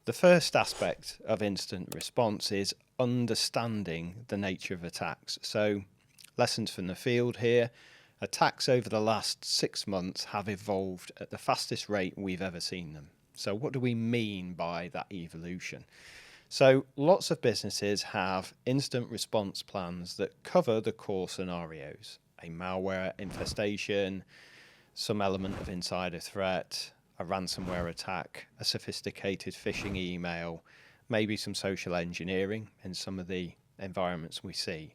The first aspect of incident response is understanding the nature of attacks. So, lessons from the field here. Attacks over the last 6 months have evolved at the fastest rate we've ever seen them. So what do we mean by that evolution? So lots of businesses have incident response plans that cover the core scenarios: a malware infestation, some element of insider threat, a ransomware attack, a sophisticated phishing email, maybe some social engineering in some of the environments we see.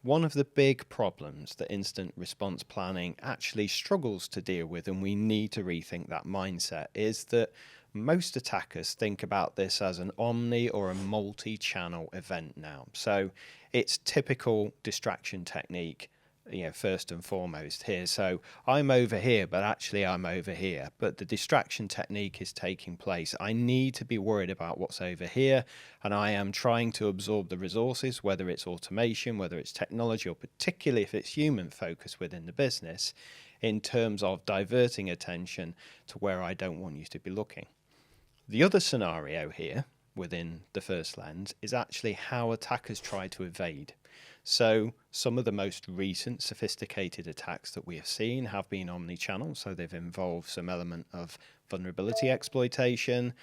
One of the big problems that incident response planning actually struggles to deal with, and we need to rethink that mindset, is that most attackers think about this as an omni or a multi-channel event now. So it's typical distraction technique, first and foremost here. So I'm over here, but actually I'm over here. But the distraction technique is taking place. I need to be worried about what's over here, and I am trying to absorb the resources, whether it's automation, whether it's technology, or particularly if it's human focus within the business, in terms of diverting attention to where I don't want you to be looking. The other scenario here within the first lens is actually how attackers try to evade. So some of the most recent sophisticated attacks that we have seen have been omni-channel, so they've involved some element of vulnerability exploitation.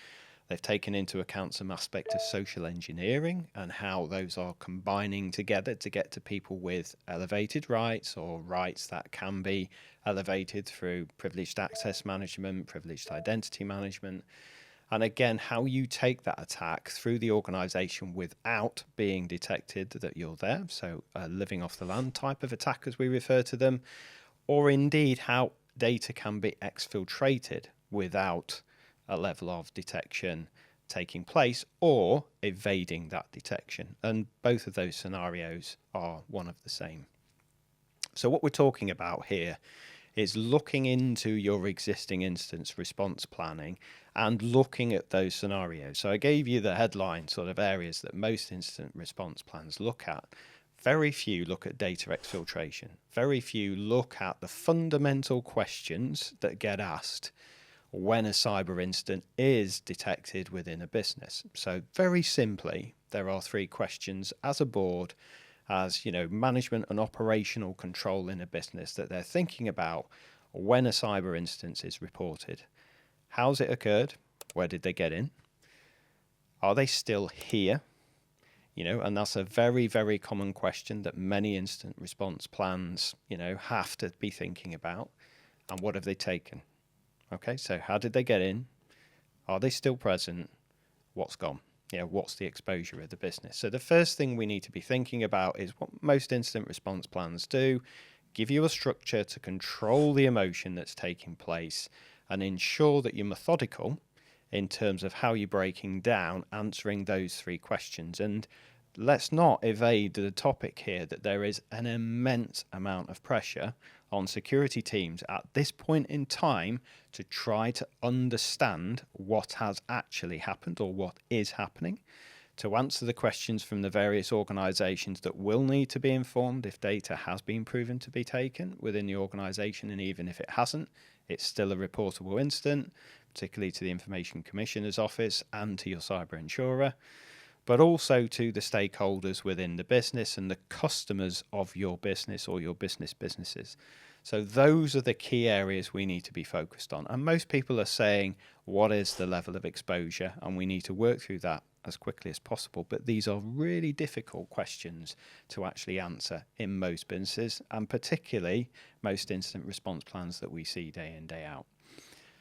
They've taken into account some aspect of social engineering and how those are combining together to get to people with elevated rights, or rights that can be elevated through privileged access management, privileged identity management. And again, how you take that attack through the organization without being detected that you're there. So living off the land type of attack, as we refer to them, or indeed how data can be exfiltrated without a level of detection taking place or evading that detection. And both of those scenarios are one of the same. So what we're talking about here is looking into your existing incident response planning and looking at those scenarios. So I gave you the headline sort of areas that most incident response plans look at. Very few look at data exfiltration. Very few look at the fundamental questions that get asked when a cyber incident is detected within a business. So very simply, there are 3 questions as a board, as management and operational control in a business, that they're thinking about when a cyber incident is reported. How's it occurred? Where did they get in? Are they still here? And that's a very, very common question that many incident response plans, have to be thinking about. And what have they taken? Okay, so how did they get in? Are they still present? What's gone? What's the exposure of the business? So the first thing we need to be thinking about is what most incident response plans do: give you a structure to control the emotion that's taking place and ensure that you're methodical in terms of how you're breaking down answering those 3 questions. And let's not evade the topic here that there is an immense amount of pressure on security teams at this point in time to try to understand what has actually happened or what is happening, to answer the questions from the various organizations that will need to be informed if data has been proven to be taken within the organization, and even if it hasn't, it's still a reportable incident, particularly to the Information Commissioner's Office and to your cyber insurer, but also to the stakeholders within the business and the customers of your business or your businesses. So those are the key areas we need to be focused on. And most people are saying, what is the level of exposure? And we need to work through that as quickly as possible. But these are really difficult questions to actually answer in most businesses, and particularly most incident response plans that we see day in, day out.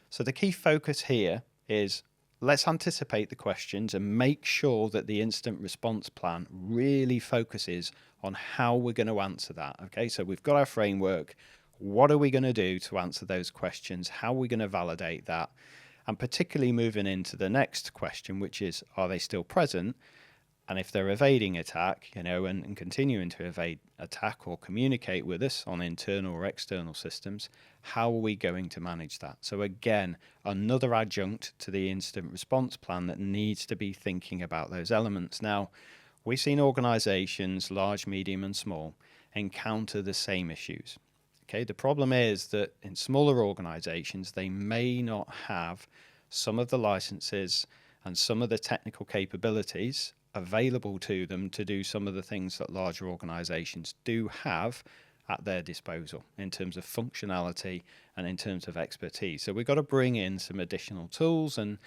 So the key focus here is, let's anticipate the questions and make sure that the incident response plan really focuses on how we're going to answer that. Okay, so we've got our framework. What are we going to do to answer those questions? How are we going to validate that? And particularly moving into the next question, which is, are they still present? And if they're evading attack, and continuing to evade attack or communicate with us on internal or external systems, how are we going to manage that? So again, another adjunct to the incident response plan that needs to be thinking about those elements. Now, we've seen organizations, large, medium, and small, encounter the same issues. Okay, the problem is that in smaller organizations, they may not have some of the licenses and some of the technical capabilities available to them to do some of the things that larger organizations do have at their disposal in terms of functionality and in terms of expertise. So we've got to bring in some additional tools, and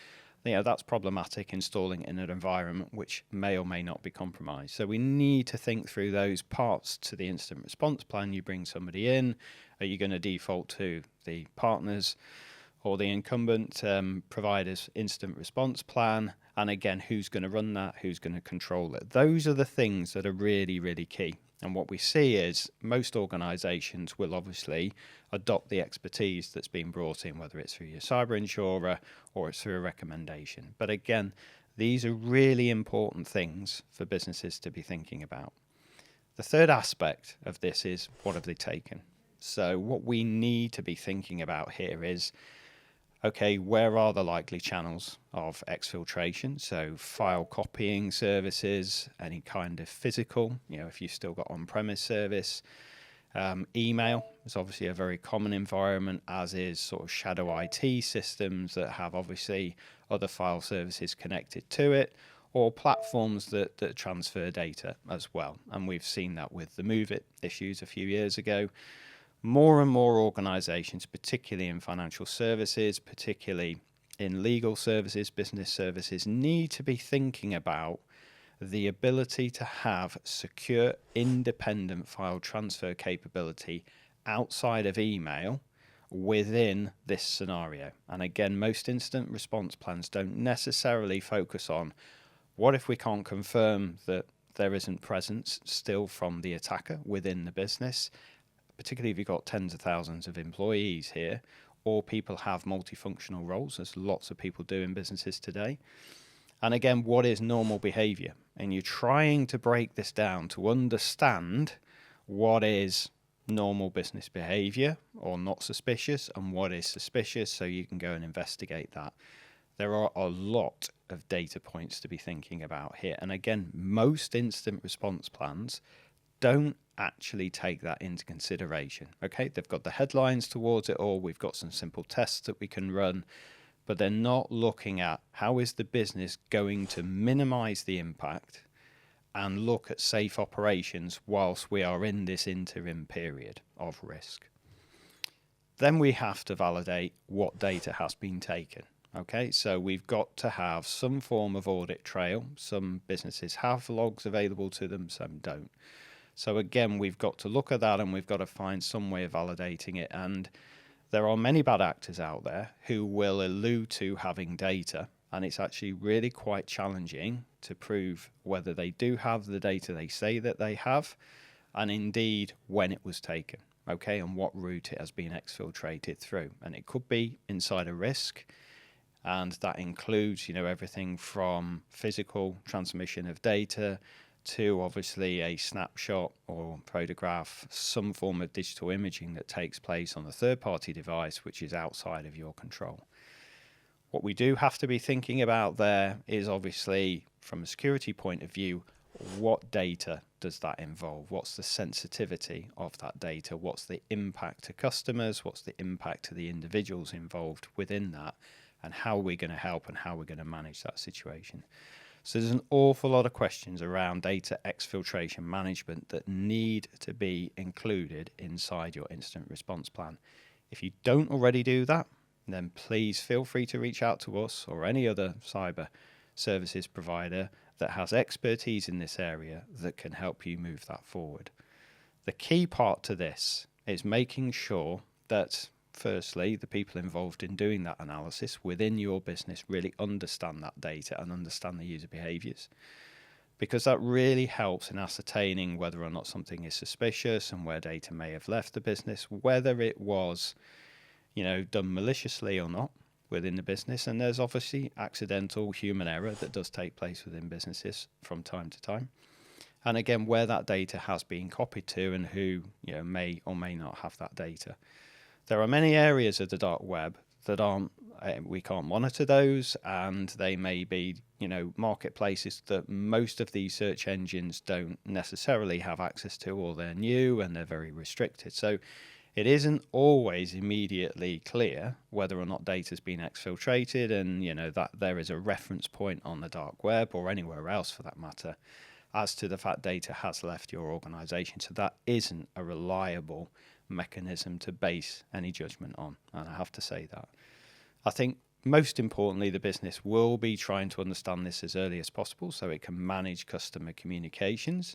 that's problematic installing in an environment which may or may not be compromised. So we need to think through those parts to the incident response plan. You bring somebody in, are you going to default to the partners or the incumbent provider's incident response plan? And again, who's going to run that? Who's going to control it? Those are the things that are really, really key. And what we see is most organizations will obviously adopt the expertise that's been brought in, whether it's through your cyber insurer or it's through a recommendation. But again, these are really important things for businesses to be thinking about. The third aspect of this is, what have they taken? So what we need to be thinking about here is, okay, where are the likely channels of exfiltration? So file copying services, any kind of physical, if you've still got on-premise service. Email is obviously a very common environment, as is sort of shadow IT systems that have obviously other file services connected to it, or platforms that transfer data as well. And we've seen that with the Move It issues a few years ago. More and more organizations, particularly in financial services, particularly in legal services, business services, need to be thinking about the ability to have secure, independent file transfer capability outside of email within this scenario. And again, most incident response plans don't necessarily focus on what if we can't confirm that there isn't presence still from the attacker within the business, particularly if you've got tens of thousands of employees here, or people have multifunctional roles, as lots of people do in businesses today. And again, what is normal behavior? And you're trying to break this down to understand what is normal business behavior or not suspicious, and what is suspicious, so you can go and investigate that. There are a lot of data points to be thinking about here. And again, most incident response plans don't actually take that into consideration. Okay, they've got the headlines towards it all, we've got some simple tests that we can run, but they're not looking at how is the business going to minimize the impact and look at safe operations whilst we are in this interim period of risk. Then we have to validate what data has been taken. Okay, so we've got to have some form of audit trail. Some businesses have logs available to them, some don't. So again, we've got to look at that, and we've got to find some way of validating it. And there are many bad actors out there who will allude to having data, and it's actually really quite challenging to prove whether they do have the data they say that they have, and indeed when it was taken, okay, and what route it has been exfiltrated through. And it could be inside a risk, and that includes, everything from physical transmission of data to obviously a snapshot or photograph, some form of digital imaging that takes place on a third-party device which is outside of your control. What we do have to be thinking about there is obviously, from a security point of view, what data does that involve? What's the sensitivity of that data? What's the impact to customers? What's the impact to the individuals involved within that? And how are we going to help, and how we're going to manage that situation? So there's an awful lot of questions around data exfiltration management that need to be included inside your incident response plan. If you don't already do that, then please feel free to reach out to us or any other cyber services provider that has expertise in this area that can help you move that forward. The key part to this is making sure that, firstly, the people involved in doing that analysis within your business really understand that data and understand the user behaviors, because that really helps in ascertaining whether or not something is suspicious and where data may have left the business, whether it was, done maliciously or not within the business. And there's obviously accidental human error that does take place within businesses from time to time. And again, where that data has been copied to and who, may or may not have that data. There are many areas of the dark web that we can't monitor those, and they may be, marketplaces that most of these search engines don't necessarily have access to, or they're new and they're very restricted. So It isn't always immediately clear whether or not data's been exfiltrated, and that there is a reference point on the dark web or anywhere else for that matter as to the fact data has left your organization. So that isn't a reliable mechanism to base any judgment on, and I have to say that. I think most importantly, the business will be trying to understand this as early as possible so it can manage customer communications.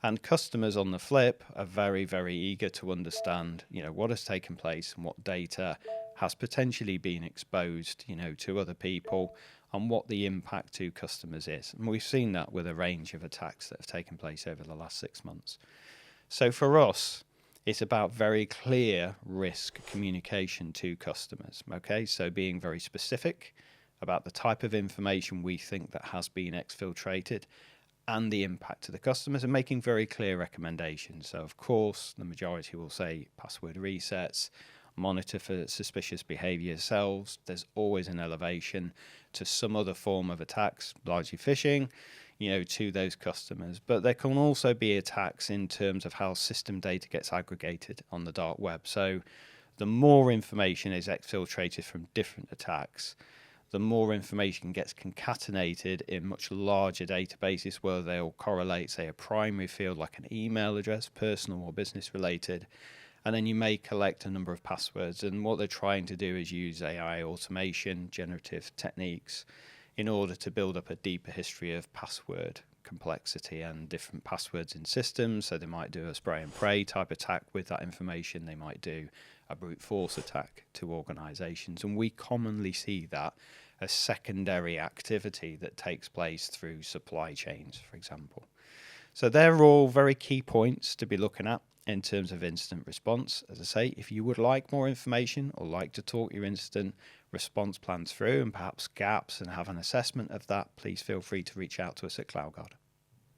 And customers on the flip are very, very eager to understand, what has taken place and what data has potentially been exposed, to other people, and what the impact to customers is. And we've seen that with a range of attacks that have taken place over the last 6 months. So for us, it's about very clear risk communication to customers. Okay, so being very specific about the type of information we think that has been exfiltrated and the impact to the customers, and making very clear recommendations. So of course, the majority will say password resets, monitor for suspicious behavior yourselves. There's always an elevation to some other form of attacks, largely phishing, to those customers. But there can also be attacks in terms of how system data gets aggregated on the dark web. So the more information is exfiltrated from different attacks, the more information gets concatenated in much larger databases where they'll correlate, say, a primary field like an email address, personal or business related, and then you may collect a number of passwords. And what they're trying to do is use AI automation, generative techniques, in order to build up a deeper history of password complexity and different passwords in systems. So they might do a spray and pray type attack with that information. They might do a brute force attack to organizations. And we commonly see that as secondary activity that takes place through supply chains, for example. So they're all very key points to be looking at in terms of incident response. As I say, if you would like more information or like to talk your incident response plans through and perhaps gaps and have an assessment of that, please feel free to reach out to us at CloudGuard.